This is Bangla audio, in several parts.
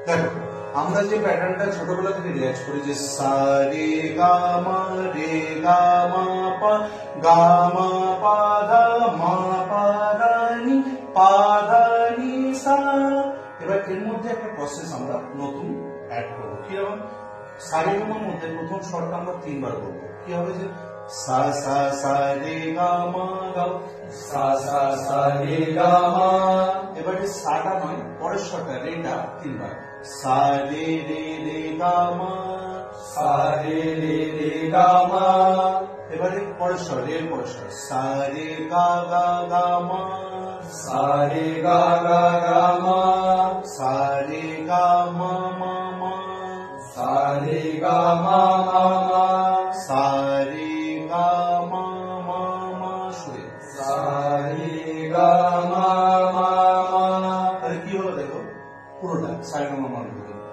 দেখো আমরা যে প্যাটার্নটা ছোটবেলা থেকে রিয়াজ করি যে সা রে গা মা পা গা মা পা ধা নি সা। এবার এর মধ্যে একটা প্রসেস আমরা নতুন অ্যাড করবো। কি হবে? সা রে গা মার মধ্যে প্রথম স্বরটা আমরা 3 বার বলবো। কি হবে? যে সা সা সা রে গা মা গাও, সা সা সা রে গা মা। এবারে সাটা নয়, পরের স্বরটা রেটা 3 বার। সা রে গা মা, সা রে গা মা। এবারে পরের স্বর, রের পরের স্বর সা রে গা মা, সা রে গা মা, সা রে গা মা মা মা, সা রে গা মা মা মা, সা রে গা মা মা মা সুরে, সা রে গা মা মা মা। তাহলে কি হলো দেখো পুরোটা সা রে গা মা মা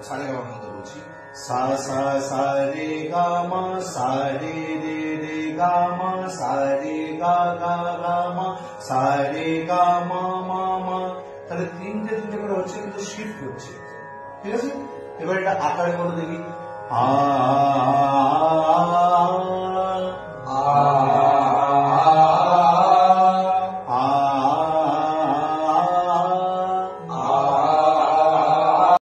সা রে গা মা মধ্যে বলছি সা সা সা রে গা মা, সা রে গা মা, সা রে গা মা, সা রে গা মা মা মা। তাহলে তিনটে করে হচ্ছে কিন্তু শিফট হচ্ছে। ঠিক আছে? এবার এটা আকারে করে দেখি আ